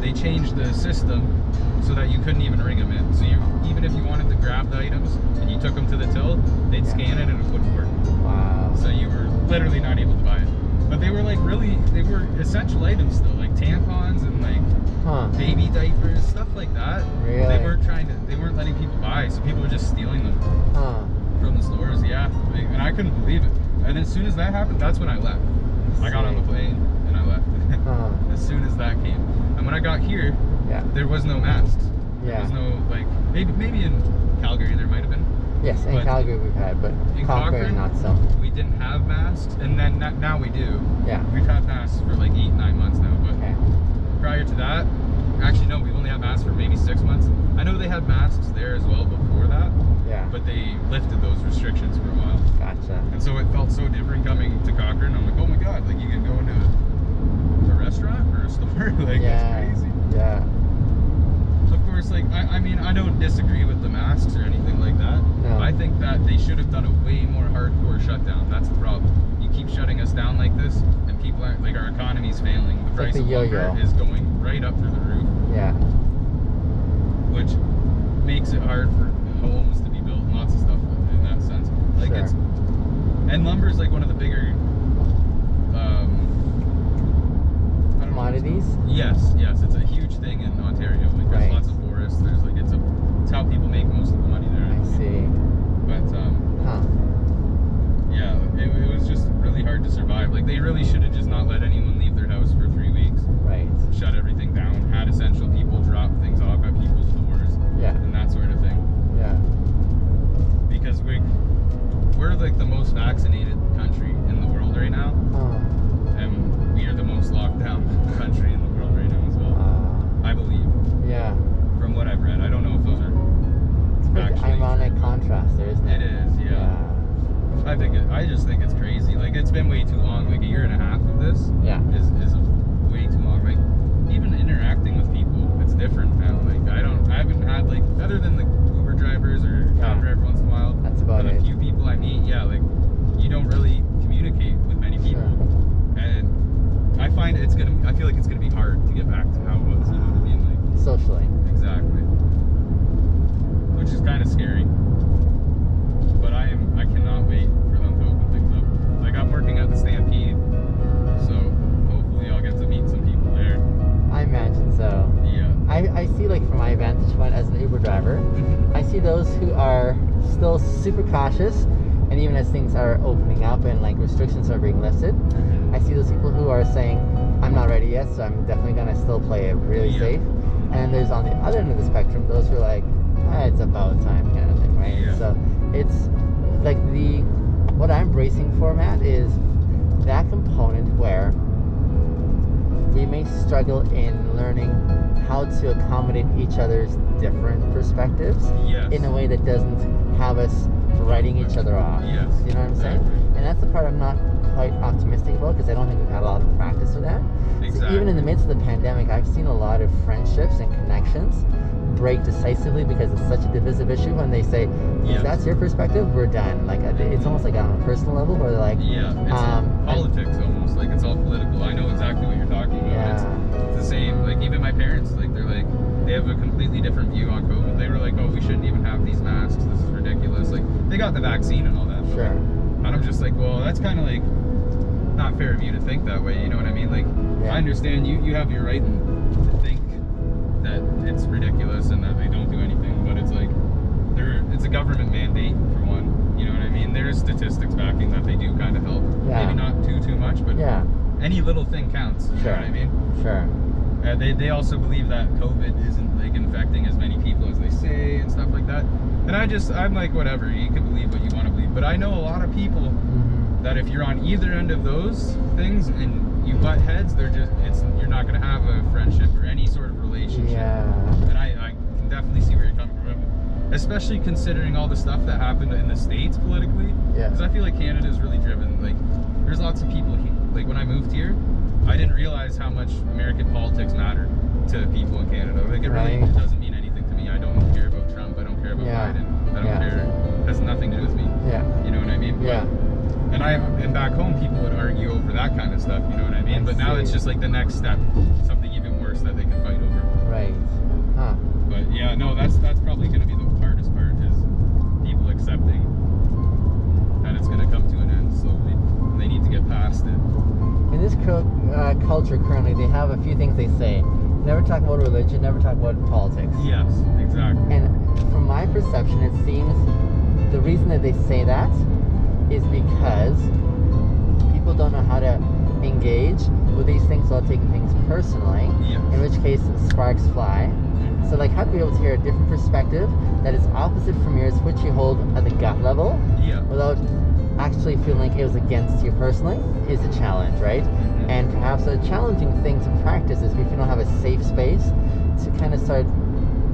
they changed the system so that you couldn't even ring them in. So even if you wanted to grab the items and you took them to the till, they'd scan it and it wouldn't work. Wow. So you were literally not able to buy it. But they were like they were essential items still, like tampons and like baby diapers, stuff like that. Really? They weren't letting people buy, so people were just stealing them from the stores. Yeah, and I couldn't believe it. And as soon as that happened, that's when I left. I got on the plane and I left. As soon as that came. And when I got here, there was no masks. There was no, like, maybe in Calgary there might have been. Yes, in Calgary we've had, but in Cochrane not so. We didn't have masks, and then now we do. Yeah. We've had masks for like 8-9 months now, but prior to that, actually no, we've only had masks for maybe 6 months. I know they had masks there as well before that. Yeah. But they lifted those restrictions for a while. Gotcha. And so it felt so different coming to Cochrane. I'm like, oh my god, like you can go into a restaurant or a store, like that's crazy. Yeah. Of course, like I mean, I don't disagree with the masks or anything like that. No. I think that they should have done a way more hardcore shutdown. That's the problem. You keep shutting us down like this, and people aren't, like, our economy's failing. The price of lumber is going right up through the roof. Yeah. Which makes it hard for homes to be built and lots of stuff in that sense. Like and lumber is like one of the bigger commodities. Yes, it's a huge thing in Ontario. Like there's lots of forests. There's like it's how people make most of the money there. I see. But yeah, it was just really hard to survive. Like they really should have just not let anyone leave their house for 3 weeks. Right. Shut everything down. Had essential people drop things off at people's doors. Yeah. And that sort of thing. Yeah. Because we're like the most vaccinated country in the world right now. And we are the most locked down country in the world right now as well. I believe. Yeah. From what I've read. I don't know if those are actually ironic contrast there, isn't it? It is, yeah. I just think it's crazy. Like it's been way too long. Like a year and a half of this is way too long. Like even interacting with people, it's different now. Like I haven't had, like, other than the Uber drivers or cab driver once in a while. That's about it. A few people I meet, like you don't really communicate with many people. And I find I feel like it's gonna be hard to get back to how it was, you know what I mean? Like socially. Exactly. Which is kind of scary. But I cannot wait for them to open things up. Like I'm working at the Stampede, so hopefully I'll get to meet some people there. I imagine so. Yeah. I see, like, from my vantage point as an Uber driver, I see those who are still super cautious, and even as things are opening up and like restrictions are being lifted, I see those people who are saying, I'm not ready yet, so I'm definitely gonna still play it really safe. And there's on the other end of the spectrum those who are like, it's about time kind of thing, right? Yeah. So it's like what I'm bracing for, Matt, is that component where we may struggle in learning how to accommodate each other's different perspectives in a way that doesn't have us writing each other off. Yes. You know what I'm saying? And that's the part I'm not quite optimistic about, because I don't think we've had a lot of practice with that. Exactly. So even in the midst of the pandemic, I've seen a lot of friendships and connections break decisively because it's such a divisive issue. When they say, if that's your perspective, we're done. Like it's almost like on a personal level where they're like, it's politics almost. Like it's all political. I know exactly what you're talking about. Yeah. It's the same. Like even my parents, like they're like, they have a completely different view on COVID. They were like, oh, we shouldn't even have these masks. This is ridiculous. Like they got the vaccine and all that. Sure. And I'm just like, well, that's kind of like not fair of you to think that way. You know what I mean? Like I understand you have your right to think that it's ridiculous and that they don't do anything, but it's like it's a government mandate for one. You know what I mean? There's statistics backing that they do kind of help. Maybe not too much, but any little thing counts. You know what I mean? Sure. They also believe that COVID isn't like infecting as many people as they say and stuff like that. And I'm like, whatever, you can believe what you want to believe. But I know a lot of people that if you're on either end of those things and you butt heads, you're not going to have a friendship or any sort of relationship. Yeah. And I can definitely see where you're coming from, especially considering all the stuff that happened in the States politically. Yeah. Because I feel like Canada is really driven. Like, there's lots of people here. Like when I moved here, I didn't realize how much American politics mattered to people in Canada. Like it really doesn't mean anything to me. I don't care about Trump. I don't care about Biden. I don't care. It has nothing to do with me. Yeah. You know what I mean? Yeah. And back home, people would argue over that kind of stuff. You know what I mean? But now it's just like the next step, something even more horse that they can fight over. Right. Huh. But yeah, no, that's probably going to be the hardest part, is people accepting that it's going to come to an end slowly, and they need to get past it. In this culture currently, they have a few things they say. Never talk about religion, never talk about politics. Yes, exactly. And from my perception, it seems the reason that they say that is because people don't know how to engage with these things without taking things personally. Yes. In which case, sparks fly. So, like, how to be able to hear a different perspective that is opposite from yours, which you hold at the gut level, without actually feeling like it was against you personally, is a challenge, right? Mm-hmm. And perhaps a challenging thing to practice is if you don't have a safe space to kind of start,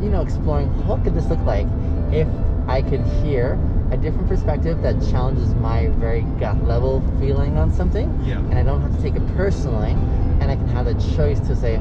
you know, exploring what could this look like if I could hear a different perspective that challenges my very gut level feeling on something, and I don't have to take it personally, and I can have the choice to say,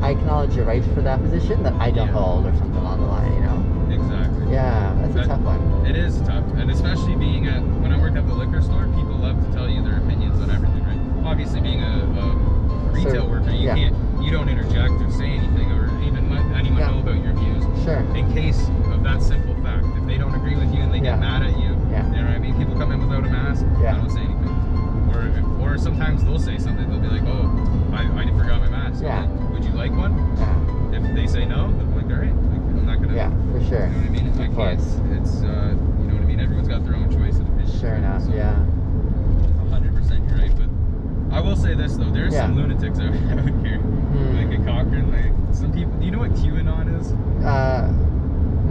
I acknowledge your right for that position that I don't hold, or something along the line, you know? Exactly. Yeah, that's a tough one. It is tough, and especially being when I worked at the liquor store, people love to tell you their opinions on everything, right? Obviously, being a retail worker, you don't interject or say anything, or even let anyone know about your views. Sure. In case of that simple fact, if they don't agree with you and they get mad at you, you know what I mean? People come in without a mask, I don't say anything. Or sometimes they'll say something, they'll be like, oh, I forgot my mask. Like, would you like one? If they say no, then I'm like, all right, like, I'm not gonna. Yeah, for sure. You know what I mean? Of course. It's you know what I mean? Everyone's got their own choice and opinion. Sure enough, so 100% you're right, but I will say this though, there's some lunatics out here, like in Cochrane, like some people. Do you know what QAnon is?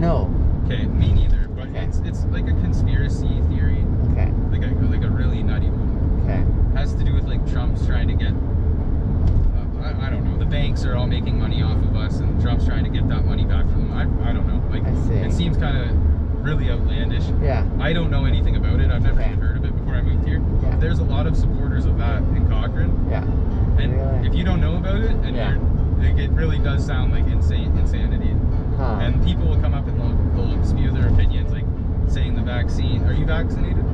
No. Okay, me neither. But it's like a conspiracy theory. Okay. Like a really nutty one. Okay. It has to do with like Trump's trying to get. I don't know. The banks are all making money off of us, and Trump's trying to get that money back from them. I don't know. Like, I see. It seems kind of really outlandish. Yeah. I don't know anything about it. I've never even heard of it before I moved here. Yeah. But there's a lot of supporters of that in Cochrane. Yeah. And if you don't know about it, and it really does sound like insanity. Huh. And people will come up and they'll spew their opinions, like saying the vaccine. Are you vaccinated?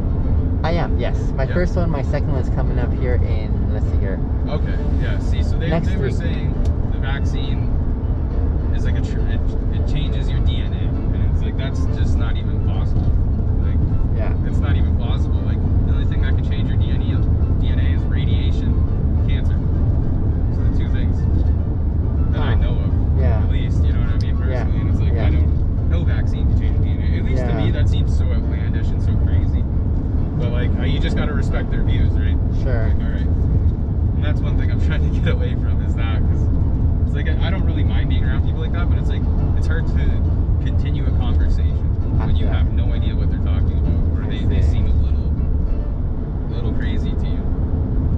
I am, yes. My first one, my second one's coming up here in, let's see here. Okay, yeah, see, so they were saying the vaccine is like it changes your DNA, and it's like, that's just not even possible. Like, it's not even plausible. Like, the only thing that can change your DNA is radiation, cancer. So the two things that I know of, at least, you know what I mean, personally, and it's like, I don't, no vaccine can change your DNA. At least to me, that seems so outlandish and so crazy. But like, you just gotta respect their views, right? Sure. Like, all right. And that's one thing I'm trying to get away from, is that, because it's like, I don't really mind being around people like that, but it's like, it's hard to continue a conversation when you have no idea what they're talking about, or they seem a little crazy to you.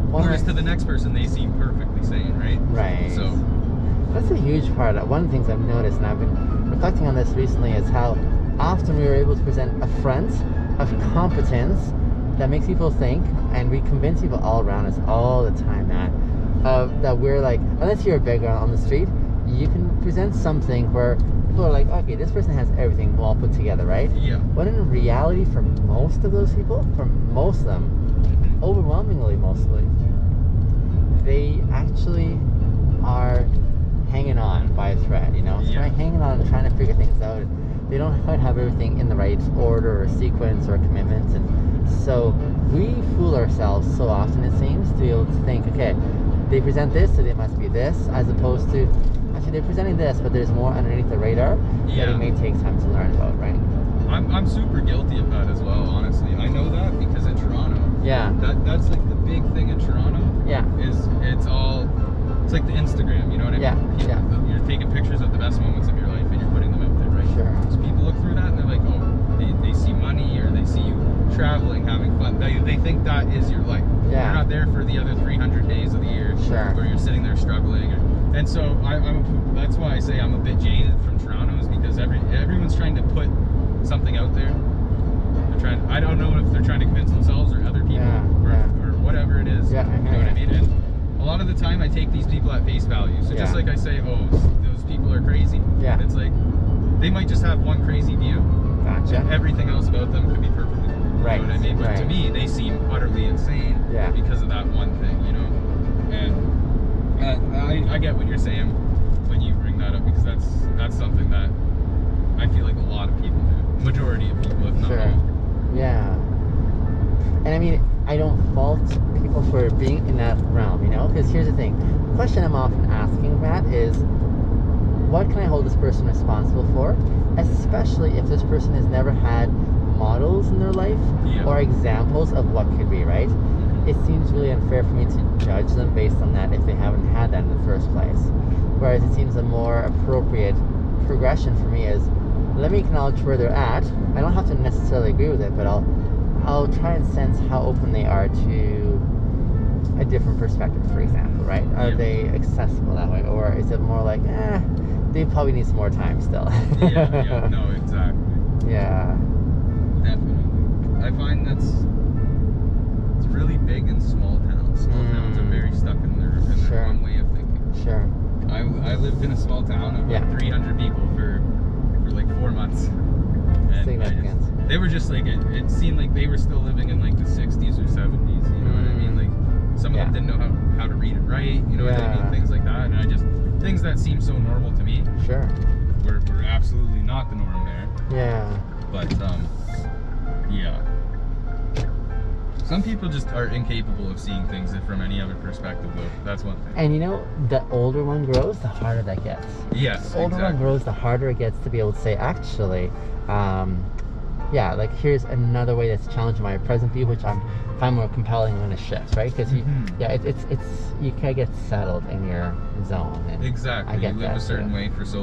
Whereas to the next person, they seem perfectly sane, right? Right. So that's a huge part. One of the things I've noticed, and I've been reflecting on this recently, is how often we were able to present a front of competence that makes people think, and we convince people all around us all the time, man, that we're like, unless you're a beggar on the street, you can present something where people are like, okay, this person has everything all put together, right? Yeah. But in reality, for most of those people, for most of them, overwhelmingly mostly, they actually are hanging on by a thread, you know? So hanging on and trying to figure things out. They don't quite have everything in the right order or sequence or commitment, and so we fool ourselves so often, it seems, to be able to think, okay, they present this, so they must be this, as opposed to, actually, they're presenting this, but there's more underneath the radar that it may take time to learn about, right? I'm super guilty of that as well, honestly. I know that because in Toronto, that's like the big thing in Toronto. Is it's like the Instagram, you know what I mean? You're taking pictures of the best moments of your life and you're putting them out there, right? Sure. So people look through that and they're like, oh, they see money, or they see you traveling, having fun. They think that is your life. You're not there for the other 300 days of the year where you're sitting there struggling. And so that's why I say I'm a bit jaded from Toronto, is because everyone's trying to put something out there. They're trying. I don't know if they're trying to convince themselves or other people or whatever it is. You know what I mean? And a lot of the time, I take these people at face value. So just like I say, oh, those people are crazy. It's like they might just have one crazy view. And everything else about them could be perfectly cool. You know what I mean? But to me, they seem utterly insane because of that one thing, you know? And I get what you're saying when you bring that up, because that's something that I feel like a lot of people do. Majority of people, if not all. Yeah. And I mean, I don't fault people for being in that realm, you know? Because here's the thing. The question I'm often asking, Matt, is what can I hold this person responsible for? Especially if this person has never had models in their life or examples of what could be, right? It seems really unfair for me to judge them based on that if they haven't had that in the first place. Whereas it seems a more appropriate progression for me is, let me acknowledge where they're at. I don't have to necessarily agree with it, but I'll try and sense how open they are to a different perspective, for example, right? Are they accessible that way? Or is it more like, they probably need some more time still? No, exactly. Yeah. Definitely. I find it's really big in small towns. Small towns are very stuck in their one way of thinking. Sure. I lived in a small town of like 300 people for like 4 months. And they were just like, it seemed like they were still living in like the 60s or 70s, you know what I mean? Like some of them didn't know how to read and write, you know what I mean? Things like that. And things that seem so normal to me. Sure. Were absolutely not the norm there. Yeah. But yeah. Some people just are incapable of seeing things from any other perspective, though. That's one thing. And you know, the older one grows, the harder that gets. Yes, the older one grows, the harder it gets to be able to say, actually, like here's another way that's challenging my present view, which I find more compelling when it shifts, right? Because it's you kind of get settled in your zone. And exactly. I get you live that a certain way for so